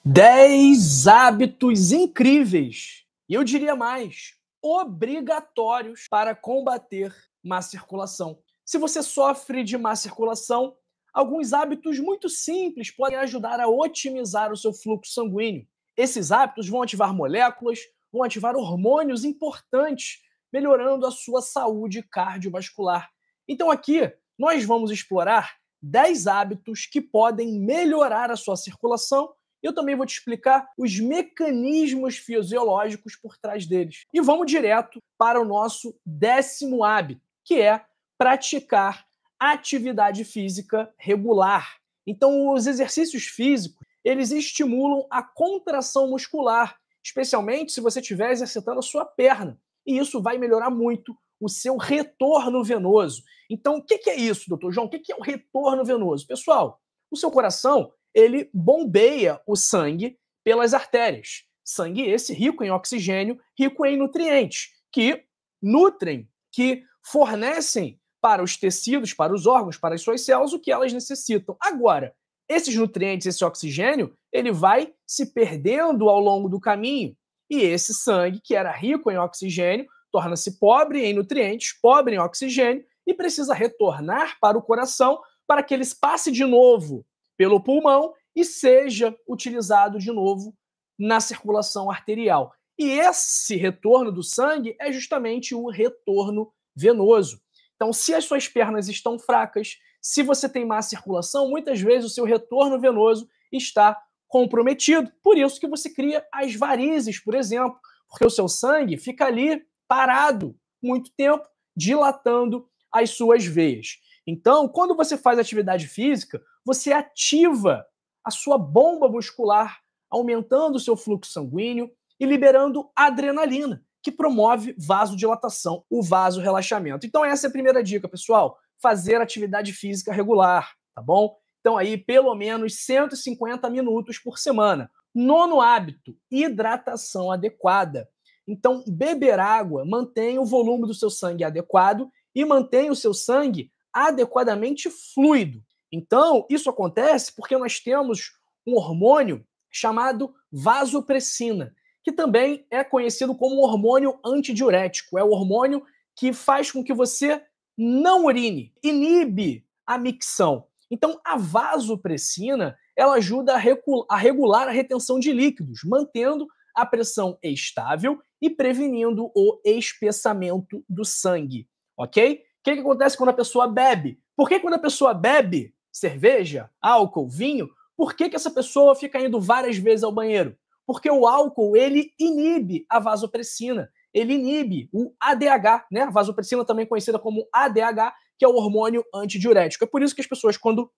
10 hábitos incríveis, e eu diria mais, obrigatórios para combater má circulação. Se você sofre de má circulação, alguns hábitos muito simples podem ajudar a otimizar o seu fluxo sanguíneo. Esses hábitos vão ativar moléculas, vão ativar hormônios importantes, melhorando a sua saúde cardiovascular. Então aqui nós vamos explorar 10 hábitos que podem melhorar a sua circulação. Eu também vou te explicar os mecanismos fisiológicos por trás deles. E vamos direto para o nosso 10º hábito, que é praticar atividade física regular. Então, os exercícios físicos, eles estimulam a contração muscular, especialmente se você estiver exercitando a sua perna. E isso vai melhorar muito o seu retorno venoso. Então, o que é isso, doutor João? O que é o retorno venoso? Pessoal, o seu coração ele bombeia o sangue pelas artérias. Sangue esse rico em oxigênio, rico em nutrientes, que nutrem, que fornecem para os tecidos, para os órgãos, para as suas células, o que elas necessitam. Agora, esses nutrientes, esse oxigênio, ele vai se perdendo ao longo do caminho. E esse sangue, que era rico em oxigênio, torna-se pobre em nutrientes, pobre em oxigênio, e precisa retornar para o coração para que ele passe de novo pelo pulmão e seja utilizado de novo na circulação arterial. E esse retorno do sangue é justamente o retorno venoso. Então, se as suas pernas estão fracas, se você tem má circulação, muitas vezes o seu retorno venoso está comprometido. Por isso que você cria as varizes, por exemplo, porque o seu sangue fica ali parado muito tempo, dilatando as suas veias. Então, quando você faz atividade física, você ativa a sua bomba muscular, aumentando o seu fluxo sanguíneo e liberando adrenalina, que promove vasodilatação, o vasorrelaxamento. Então essa é a primeira dica, pessoal, fazer atividade física regular, tá bom? Então aí pelo menos 150 minutos por semana. 9º hábito, hidratação adequada. Então beber água mantém o volume do seu sangue adequado e mantém o seu sangue adequadamente fluido. Então, isso acontece porque nós temos um hormônio chamado vasopressina, que também é conhecido como hormônio antidiurético. É o hormônio que faz com que você não urine, inibe a micção. Então, a vasopressina, ela ajuda a regular a retenção de líquidos, mantendo a pressão estável e prevenindo o espessamento do sangue, ok? O que acontece quando a pessoa bebe? Por que quando a pessoa bebe cerveja, álcool, vinho, por que essa pessoa fica indo várias vezes ao banheiro? Porque o álcool, ele inibe a vasopressina, ele inibe o ADH, né? A vasopressina também conhecida como ADH, que é o hormônio antidiurético. É por isso que as pessoas, quando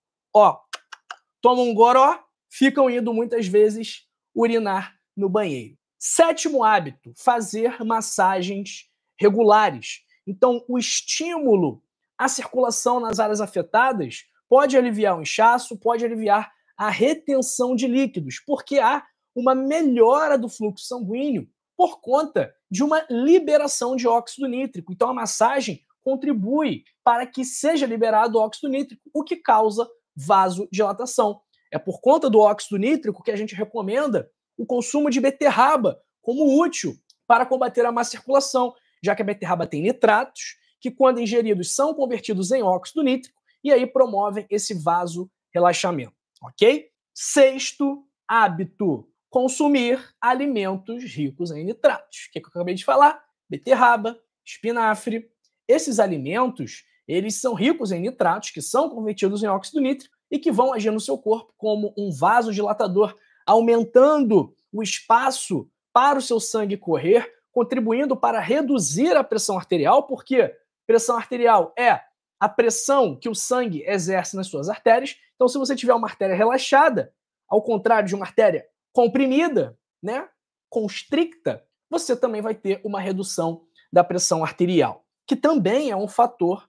tomam um goró, ficam indo muitas vezes urinar no banheiro. 7º hábito, fazer massagens regulares. Então, o estímulo à circulação nas áreas afetadas pode aliviar o inchaço, pode aliviar a retenção de líquidos, porque há uma melhora do fluxo sanguíneo por conta de uma liberação de óxido nítrico. Então, a massagem contribui para que seja liberado o óxido nítrico, o que causa vasodilatação. É por conta do óxido nítrico que a gente recomenda o consumo de beterraba como útil para combater a má circulação, já que a beterraba tem nitratos, que quando ingeridos são convertidos em óxido nítrico e aí promovem esse vasorrelaxamento, ok? 6º hábito, consumir alimentos ricos em nitratos. O que eu acabei de falar? Beterraba, espinafre. Esses alimentos, eles são ricos em nitratos, que são convertidos em óxido nítrico e que vão agir no seu corpo como um vasodilatador, aumentando o espaço para o seu sangue correr, contribuindo para reduzir a pressão arterial, porque pressão arterial é a pressão que o sangue exerce nas suas artérias. Então, se você tiver uma artéria relaxada, ao contrário de uma artéria comprimida, né, constricta, você também vai ter uma redução da pressão arterial, que também é um fator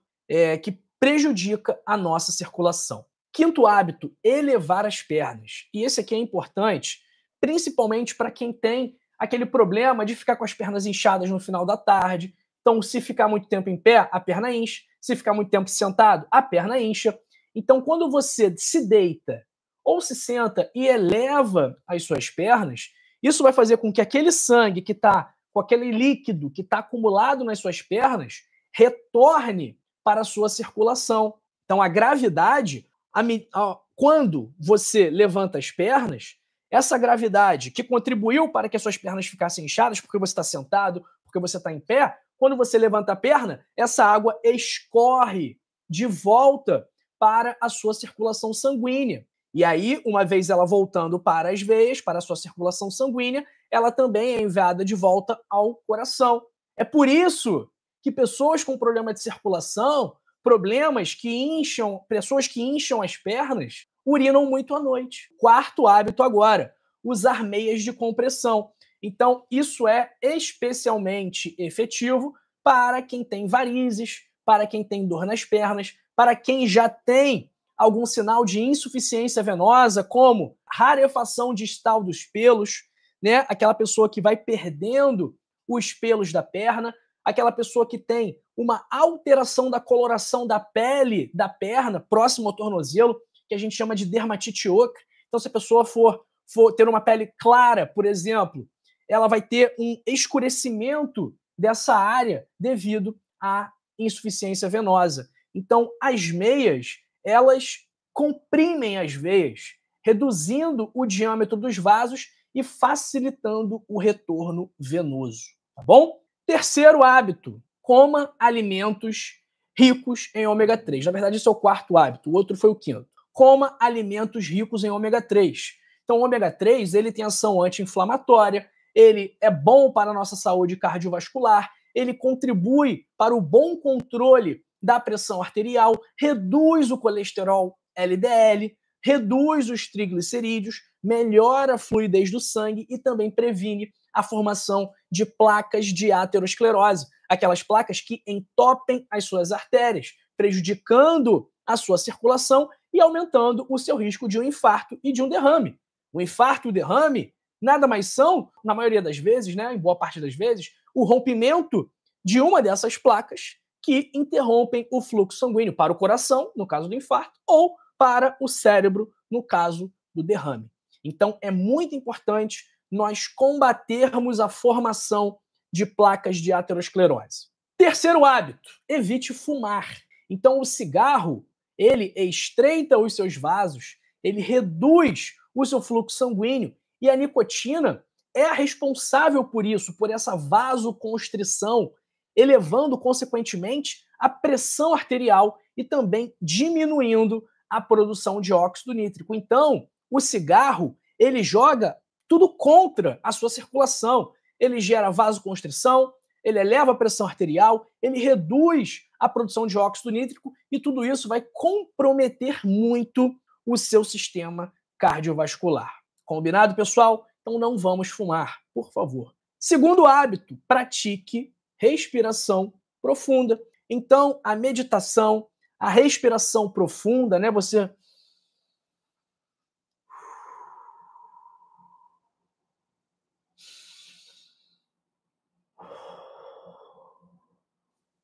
que prejudica a nossa circulação. 5º hábito, elevar as pernas. E esse aqui é importante, principalmente para quem tem aquele problema de ficar com as pernas inchadas no final da tarde. Então, se ficar muito tempo em pé, a perna incha. Se ficar muito tempo sentado, a perna incha. Então, quando você se deita ou se senta e eleva as suas pernas, isso vai fazer com que aquele sangue que está, com aquele líquido que está acumulado nas suas pernas, retorne para a sua circulação. Então, a gravidade, quando você levanta as pernas, essa gravidade que contribuiu para que as suas pernas ficassem inchadas, porque você está sentado, porque você está em pé, quando você levanta a perna, essa água escorre de volta para a sua circulação sanguínea. E aí, uma vez ela voltando para as veias, para a sua circulação sanguínea, ela também é enviada de volta ao coração. É por isso que pessoas com problema de circulação, pessoas que incham as pernas, urinam muito à noite. Quarto hábito agora, usar meias de compressão. Então, isso é especialmente efetivo para quem tem varizes, para quem tem dor nas pernas, para quem já tem algum sinal de insuficiência venosa, como rarefação distal dos pelos, né? Aquela pessoa que vai perdendo os pelos da perna, aquela pessoa que tem uma alteração da coloração da pele da perna próximo ao tornozelo, que a gente chama de dermatite ocre. Então, se a pessoa for ter uma pele clara, por exemplo, ela vai ter um escurecimento dessa área devido à insuficiência venosa. Então, as meias, elas comprimem as veias, reduzindo o diâmetro dos vasos e facilitando o retorno venoso, tá bom? Terceiro hábito, coma alimentos ricos em ômega 3. Na verdade, esse é o quarto hábito, o outro foi o quinto. Coma alimentos ricos em ômega 3. Então, o ômega 3, ele tem ação anti-inflamatória, ele é bom para a nossa saúde cardiovascular, ele contribui para o bom controle da pressão arterial, reduz o colesterol LDL, reduz os triglicerídeos, melhora a fluidez do sangue e também previne a formação de placas de aterosclerose, aquelas placas que entopem as suas artérias, prejudicando a sua circulação e aumentando o seu risco de um infarto e de um derrame. O infarto e o derrame nada mais são, na maioria das vezes, né, em boa parte das vezes, o rompimento de uma dessas placas que interrompem o fluxo sanguíneo para o coração, no caso do infarto, ou para o cérebro, no caso do derrame. Então, é muito importante nós combatermos a formação de placas de aterosclerose. Terceiro hábito, evite fumar. Então, o cigarro, ele estreita os seus vasos, ele reduz o seu fluxo sanguíneo e a nicotina é a responsável por isso, por essa vasoconstrição, elevando, consequentemente, a pressão arterial e também diminuindo a produção de óxido nítrico. Então, o cigarro, ele joga tudo contra a sua circulação. Ele gera vasoconstrição, ele eleva a pressão arterial, ele reduz a produção de óxido nítrico e tudo isso vai comprometer muito o seu sistema cardiovascular. Combinado, pessoal? Então não vamos fumar, por favor. Segundo hábito, pratique respiração profunda. Então, a meditação, a respiração profunda, né? Você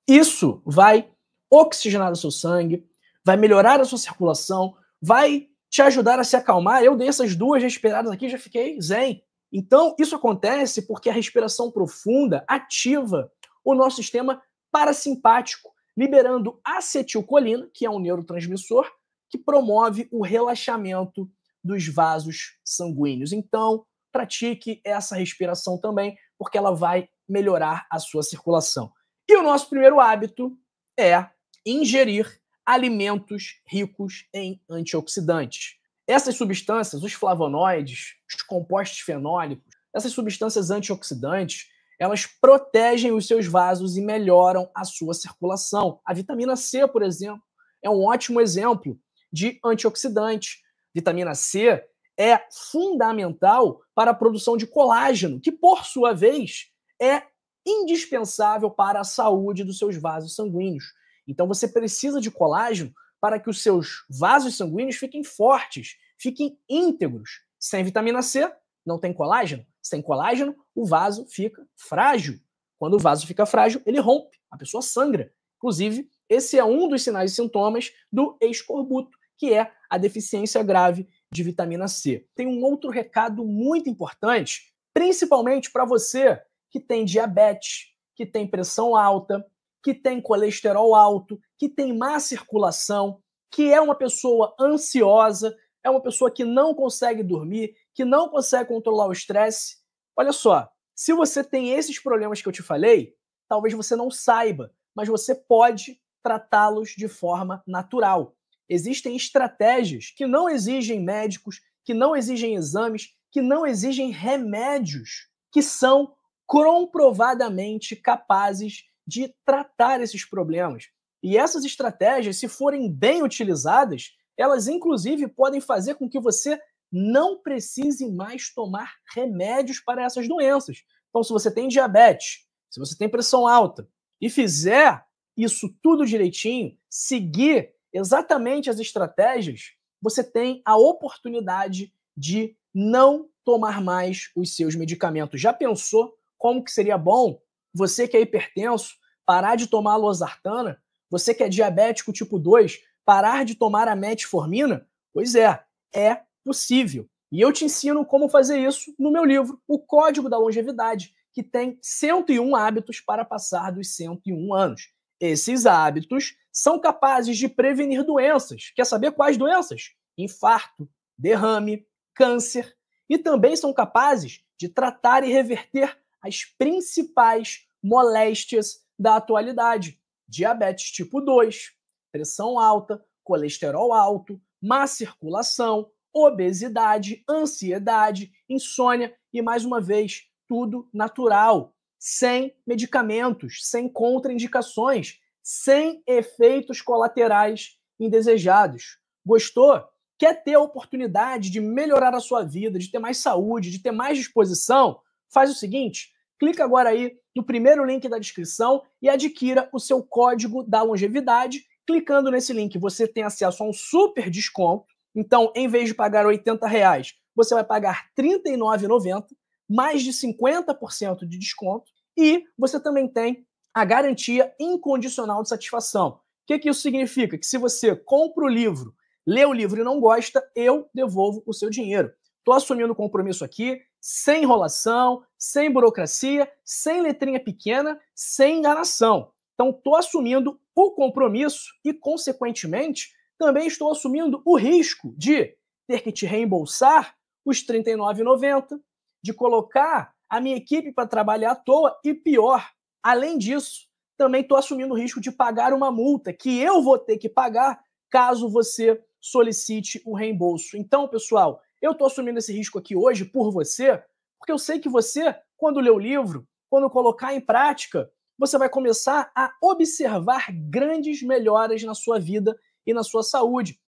isso vai oxigenar o seu sangue, vai melhorar a sua circulação, vai te ajudar a se acalmar. Eu dei essas duas respiradas aqui e já fiquei zen. Então, isso acontece porque a respiração profunda ativa o nosso sistema parasimpático, liberando acetilcolina, que é um neurotransmissor, que promove o relaxamento dos vasos sanguíneos. Então, pratique essa respiração também, porque ela vai melhorar a sua circulação. E o nosso primeiro hábito é ingerir alimentos ricos em antioxidantes. Essas substâncias, os flavonoides, os compostos fenólicos, essas substâncias antioxidantes, elas protegem os seus vasos e melhoram a sua circulação. A vitamina C, por exemplo, é um ótimo exemplo de antioxidante. Vitamina C é fundamental para a produção de colágeno, que, por sua vez, é indispensável para a saúde dos seus vasos sanguíneos. Então, você precisa de colágeno para que os seus vasos sanguíneos fiquem fortes, fiquem íntegros. Sem vitamina C, não tem colágeno. Sem colágeno, o vaso fica frágil. Quando o vaso fica frágil, ele rompe, a pessoa sangra. Inclusive, esse é um dos sinais e sintomas do escorbuto, que é a deficiência grave de vitamina C. Tem um outro recado muito importante, principalmente para você que tem diabetes, que tem pressão alta, que tem colesterol alto, que tem má circulação, que é uma pessoa ansiosa, é uma pessoa que não consegue dormir, que não consegue controlar o estresse. Olha só, se você tem esses problemas que eu te falei, talvez você não saiba, mas você pode tratá-los de forma natural. Existem estratégias que não exigem médicos, que não exigem exames, que não exigem remédios, que são comprovadamente capazes de tratar esses problemas. E essas estratégias, se forem bem utilizadas, elas inclusive podem fazer com que você não precise mais tomar remédios para essas doenças. Então, se você tem diabetes, se você tem pressão alta e fizer isso tudo direitinho, seguir exatamente as estratégias, você tem a oportunidade de não tomar mais os seus medicamentos. Já pensou como que seria bom você que é hipertenso parar de tomar a losartana? Você que é diabético tipo 2, parar de tomar a metformina? Pois é possível. E eu te ensino como fazer isso no meu livro, O Código da Longevidade, que tem 101 hábitos para passar dos 101 anos. Esses hábitos são capazes de prevenir doenças. Quer saber quais doenças? Infarto, derrame, câncer. E também são capazes de tratar e reverter as principais moléstias da atualidade: diabetes tipo 2, pressão alta, colesterol alto, má circulação, obesidade, ansiedade, insônia e, mais uma vez, tudo natural, sem medicamentos, sem contraindicações, sem efeitos colaterais indesejados. Gostou? Quer ter a oportunidade de melhorar a sua vida, de ter mais saúde, de ter mais disposição? Faz o seguinte, clica agora aí no primeiro link da descrição e adquira o seu código da longevidade. Clicando nesse link, você tem acesso a um super desconto. Então, em vez de pagar R$80, você vai pagar R$39,90, mais de 50% de desconto. E você também tem a garantia incondicional de satisfação. O que isso significa? Que se você compra o livro, lê o livro e não gosta, eu devolvo o seu dinheiro. Estou assumindo o compromisso aqui, sem enrolação, sem burocracia, sem letrinha pequena, sem enganação. Então, estou assumindo o compromisso e, consequentemente, também estou assumindo o risco de ter que te reembolsar os R$39,90, de colocar a minha equipe para trabalhar à toa e, pior, além disso, também estou assumindo o risco de pagar uma multa que eu vou ter que pagar caso você solicite o reembolso. Então, pessoal, eu estou assumindo esse risco aqui hoje por você, porque eu sei que você, quando ler o livro, quando colocar em prática, você vai começar a observar grandes melhoras na sua vida e na sua saúde.